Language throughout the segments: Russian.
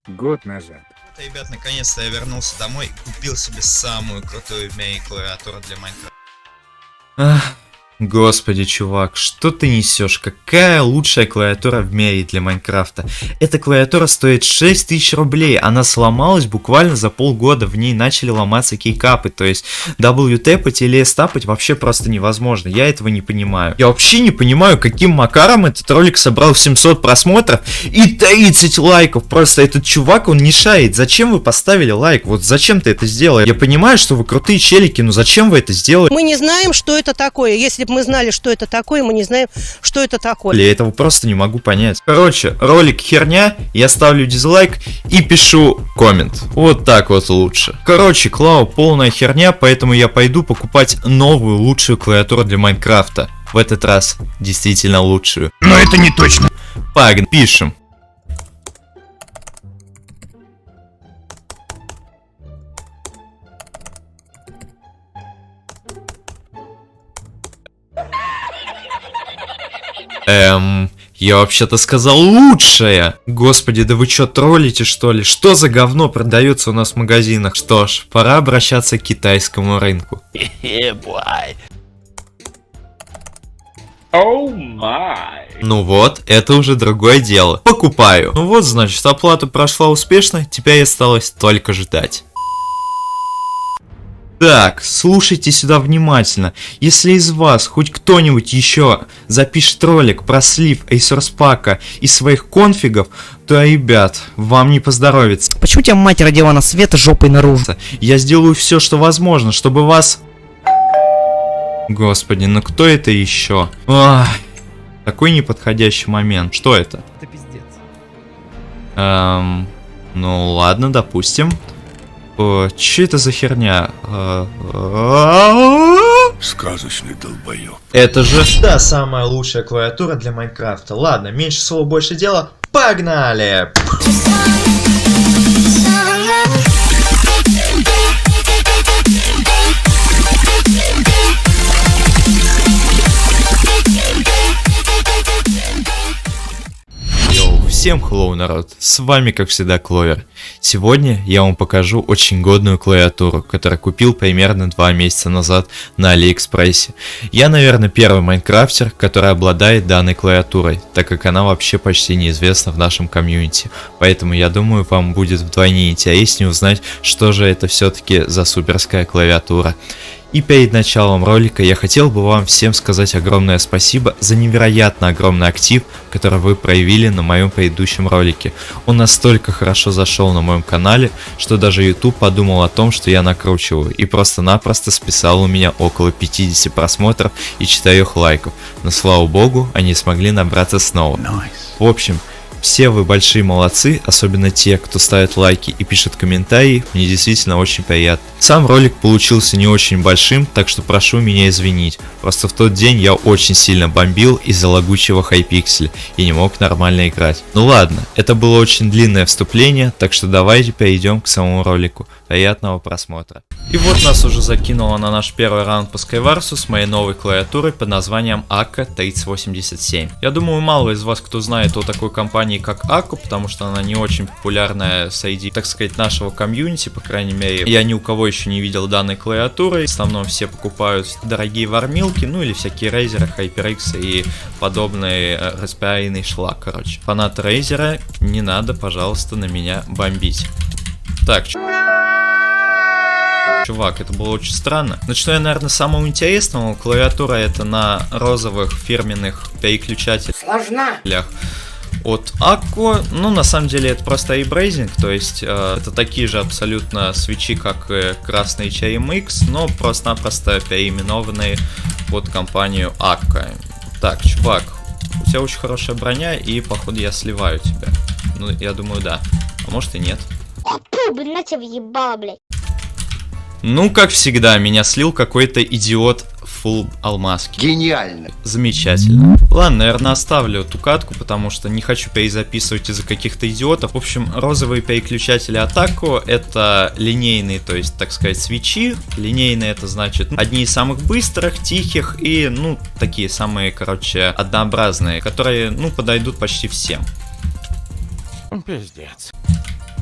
год назад. Ребят, наконец-то я вернулся домой и купил себе самую крутую в мире клавиатуру для Майнкрафта. Господи, чувак, что ты несешь? Какая лучшая клавиатура в мире для Майнкрафта? Эта клавиатура стоит 6000 рублей, она сломалась буквально за полгода, в ней начали ломаться кейкапы, то есть WTapать или S-тапать вообще просто невозможно, я этого не понимаю. Я вообще не понимаю, каким макаром этот ролик собрал 700 просмотров и 30 лайков, просто этот чувак, он не шарит, зачем вы поставили лайк, вот зачем ты это сделал? Я понимаю, что вы крутые челики, но зачем вы это сделали? Мы не знаем, что это такое. Если бы мы знали, что это такое, мы не знаем, что это такое. Я этого просто не могу понять. Короче, ролик херня, я ставлю дизлайк и пишу коммент. Вот так вот лучше. Короче, Клау полная херня, поэтому я пойду покупать новую лучшую клавиатуру для Майнкрафта. В этот раз действительно лучшую. Но это не точно. Погнали, пишем. Я вообще-то сказал лучшая. Господи, да вы чё, троллите что ли? Что за говно продается у нас в магазинах? Что ж, пора обращаться к китайскому рынку. Ну вот, это уже другое дело. Покупаю. Ну вот, значит, оплата прошла успешно, теперь осталось только ждать. Так, слушайте сюда внимательно. Если из вас хоть кто-нибудь еще запишет ролик про слив Asus пака из своих конфигов, то, ребят, вам не поздоровится. Почему тебя мать родила на свет жопой наружу? Я сделаю все, что возможно, чтобы вас... Господи, ну кто это еще? Ах, такой неподходящий момент. Что это? Это пиздец. Ну ладно, допустим. Че это за херня? Сказочный долбоёб. Это же та самая лучшая клавиатура для Майнкрафта. Ладно, меньше слова, больше дела. Погнали! Всем хеллоу, народ, с вами как всегда Кловер. Сегодня я вам покажу очень годную клавиатуру, которую купил примерно 2 месяца назад на Алиэкспрессе. Я, наверное, первый майнкрафтер, который обладает данной клавиатурой, так как она вообще почти неизвестна в нашем комьюнити. Поэтому я думаю, вам будет вдвойне интереснее узнать, что же это все-таки за суперская клавиатура. И перед началом ролика я хотел бы вам всем сказать огромное спасибо за невероятно огромный актив, который вы проявили на моем предыдущем ролике. Он настолько хорошо зашел на моем канале, что даже YouTube подумал о том, что я накручиваю, и просто-напросто списал у меня около 50 просмотров и 4 лайков. Но слава богу, они смогли набраться снова. В общем, все вы большие молодцы, особенно те, кто ставит лайки и пишет комментарии, мне действительно очень приятно. Сам ролик получился не очень большим, так что прошу меня извинить. Просто в тот день я очень сильно бомбил из-за лагучего хайпикселя и не мог нормально играть. Ну ладно, это было очень длинное вступление, так что давайте перейдем к самому ролику. Приятного просмотра. И вот нас уже закинуло на наш первый раунд по Skywars с моей новой клавиатурой под названием Akka 3087. Я думаю, мало из вас кто знает о такой компании как Akka, потому что она не очень популярная среди, так сказать, нашего комьюнити, по крайней мере. Я ни у кого еще не видел данной клавиатуры. В основном все покупают дорогие вармилки, ну или всякие Razer, HyperX и подобный распиаренный шлак, короче. Фанат Razer, не надо, пожалуйста, на меня бомбить. Так, чувак, это было очень странно. Начну я, наверное, с самого интересного. Клавиатура это на розовых фирменных переключателях. Сложна. От Акко, ну на самом деле это просто ребрейзинг, то есть это такие же абсолютно свечи, как и красные CMX, но просто-напросто переименованные под компанию Акко. Так, чувак, у тебя очень хорошая броня, и походу я сливаю тебя. Ну, я думаю, да. А может и нет. Блин, на тебя въебало, блядь. Ну, как всегда, меня слил какой-то идиот фулл алмазки. Гениально. Замечательно. Ладно, наверное, оставлю эту катку, потому что не хочу перезаписывать из-за каких-то идиотов. В общем, розовые переключатели Атаку это линейные, то есть, так сказать, свечи. Линейные это значит одни из самых быстрых, тихих и, ну, такие самые, короче, однообразные, которые, ну, подойдут почти всем. Пиздец.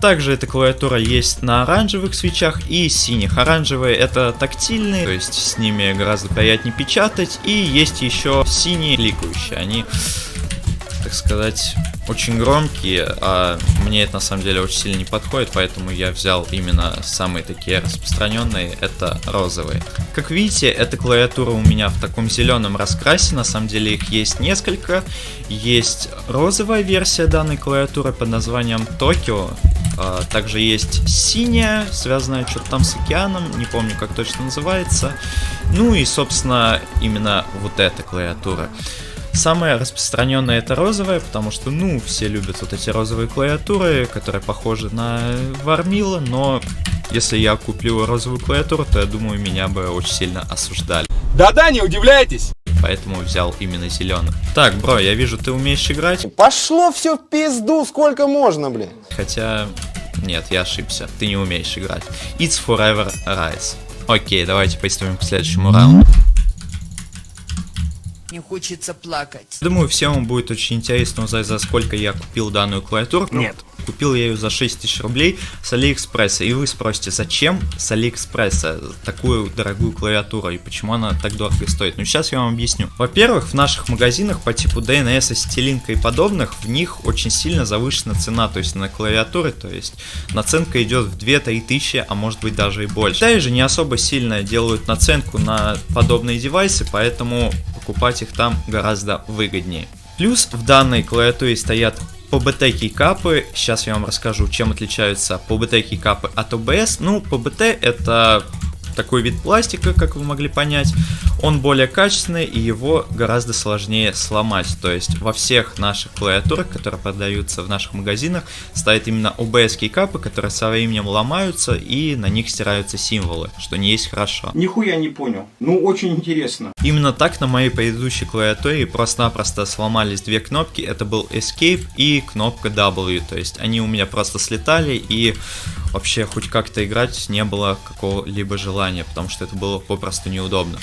Также эта клавиатура есть на оранжевых свечах и синих. Оранжевые это тактильные, то есть с ними гораздо приятнее печатать. И есть еще синие кликающие. Они, так сказать, очень громкие, а мне это на самом деле очень сильно не подходит, поэтому я взял именно самые такие распространенные, это розовые. Как видите, эта клавиатура у меня в таком зеленом раскрасе, на самом деле их есть несколько. Есть розовая версия данной клавиатуры под названием Токио, также есть синяя, связанная что-то там с океаном, не помню как точно называется. Ну и собственно именно вот эта клавиатура. Самая распространенная это розовая, потому что, ну, все любят вот эти розовые клавиатуры, которые похожи на Вармила, но если я куплю розовую клавиатуру, то я думаю, меня бы очень сильно осуждали. Да-да, не удивляйтесь! Поэтому взял именно зеленый. Так, бро, я вижу, ты умеешь играть. Пошло все в пизду, сколько можно, блин. Хотя, нет, я ошибся, ты не умеешь играть. It's Forever Rise. Окей, давайте приступим к следующему раунду. Мне хочется плакать. Думаю, всем вам будет очень интересно узнать, за сколько я купил данную клавиатуру. Нет. Купил я ее за 6000 рублей с Алиэкспресса. И вы спросите, зачем с Алиэкспресса такую дорогую клавиатуру и почему она так дорого стоит? Ну, сейчас я вам объясню. Во-первых, в наших магазинах по типу DNS, Стилинка и подобных, в них очень сильно завышена цена, то есть на клавиатуры, то есть наценка идет в 2-3 тысячи, а может быть даже и больше. Также не особо сильно делают наценку на подобные девайсы, поэтому покупать их там гораздо выгоднее. Плюс в данной клавиатуре стоят PBT кейкапы. Сейчас я вам расскажу, чем отличаются PBT кейкапы от OBS. Ну, PBT это такой вид пластика, как вы могли понять. Он более качественный и его гораздо сложнее сломать. То есть во всех наших клавиатурах, которые продаются в наших магазинах, стоят именно OBS кейкапы, которые со временем ломаются и на них стираются символы, что не есть хорошо. Нихуя не понял. Ну, очень интересно. Именно так на моей предыдущей клавиатуре просто-напросто сломались две кнопки. Это был Escape и кнопка W. То есть они у меня просто слетали и вообще хоть как-то играть не было какого-либо желания, потому что это было попросту неудобно.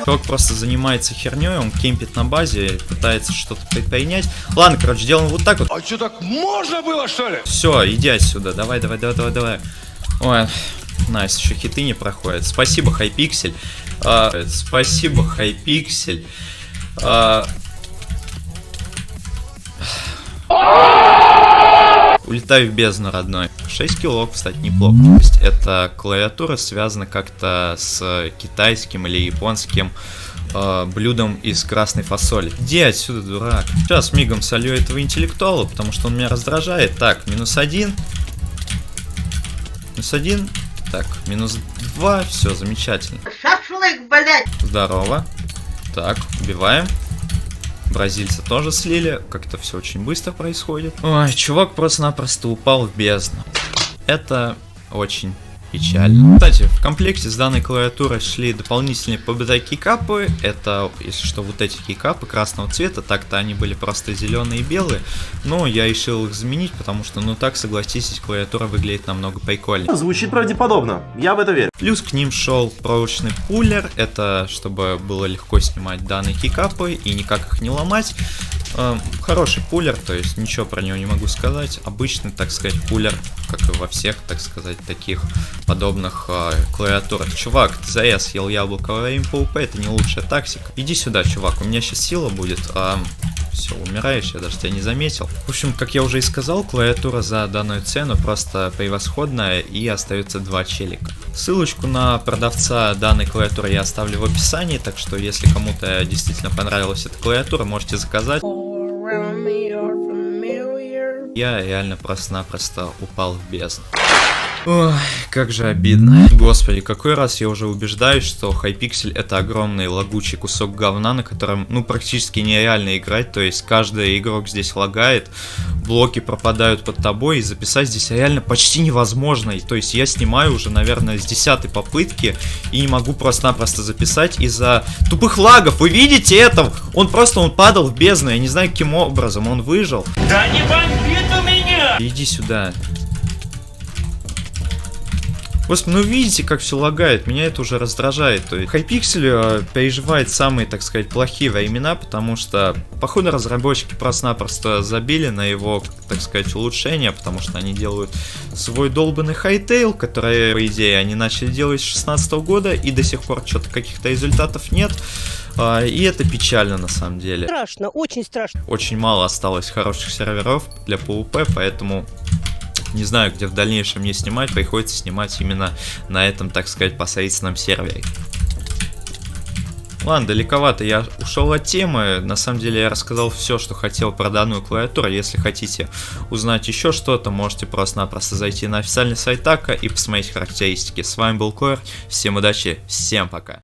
Чувак просто занимается херней, он кемпит на базе, пытается что-то предпринять. Ладно, короче, делаем вот так вот. А что, так можно было, что ли? Все, иди отсюда, давай. Ой, найс, еще хиты не проходят. Спасибо, Хайпиксель. Спасибо, Хайпиксель. Улетай в бездну, родной. 6 килок, кстати, неплохо. То есть эта клавиатура связана как-то с китайским или японским блюдом из красной фасоли. Иди отсюда, дурак. Сейчас мигом солью этого интеллектуала, потому что он меня раздражает. Так, -1. -1. Так, -2. Все, замечательно. Шашлык, блядь! Здорово. Так, убиваем. Бразильца тоже слили, как-то все очень быстро происходит. Ой, чувак просто-напросто упал в бездну. Это очень печально. Кстати, в комплекте с данной клавиатурой шли дополнительные PBT кейкапы. Это, если что, вот эти кейкапы красного цвета. Так-то они были просто зеленые и белые. Но я решил их заменить, потому что, ну так, согласитесь, клавиатура выглядит намного прикольнее. Звучит правдеподобно, я в это верю. Плюс к ним шел проволочный пуллер. Это чтобы было легко снимать данные кейкапы и никак их не ломать. Хороший пуллер, то есть ничего про него не могу сказать. Обычный, так сказать, пуллер, как и во всех, так сказать, таких подобных клавиатурах. Чувак, ты зря съел яблоко во время PvP, это не лучшая тактика. Иди сюда, чувак, у меня сейчас сила будет. Все, умираешь, я даже тебя не заметил. В общем, как я уже и сказал, клавиатура за данную цену просто превосходная, и остается 2 челика. Ссылочку на продавца данной клавиатуры я оставлю в описании, так что если кому-то действительно понравилась эта клавиатура, можете заказать. Я реально просто-напросто упал в бездну. Ой, как же обидно. Господи, какой раз я уже убеждаюсь, что Hypixel это огромный лагучий кусок говна, на котором, ну, практически нереально играть. То есть каждый игрок здесь лагает, блоки пропадают под тобой, и записать здесь реально почти невозможно. И, то есть я снимаю уже, наверное, с 10-й попытки и не могу просто-напросто записать из-за тупых лагов. Вы видите это? Он падал в бездну, я не знаю, каким образом он выжил. Да не бомбит у меня! Иди сюда. Господи, ну видите, как все лагает, меня это уже раздражает. То есть Hypixel переживает самые, так сказать, плохие времена, потому что, походу, разработчики просто-напросто забили на его, так сказать, улучшения, потому что они делают свой долбанный Hytale, который, по идее, они начали делать с 2016 года, и до сих пор что-то каких-то результатов нет. И это печально на самом деле. Страшно, очень страшно. Очень мало осталось хороших серверов для PvP, поэтому не знаю, где в дальнейшем мне снимать, приходится снимать именно на этом, так сказать, посредственном сервере. Ладно, далековато я ушел от темы. На самом деле я рассказал все, что хотел про данную клавиатуру. Если хотите узнать еще что-то, можете просто-напросто зайти на официальный сайт АККА и посмотреть характеристики. С вами был Клойер, всем удачи, всем пока.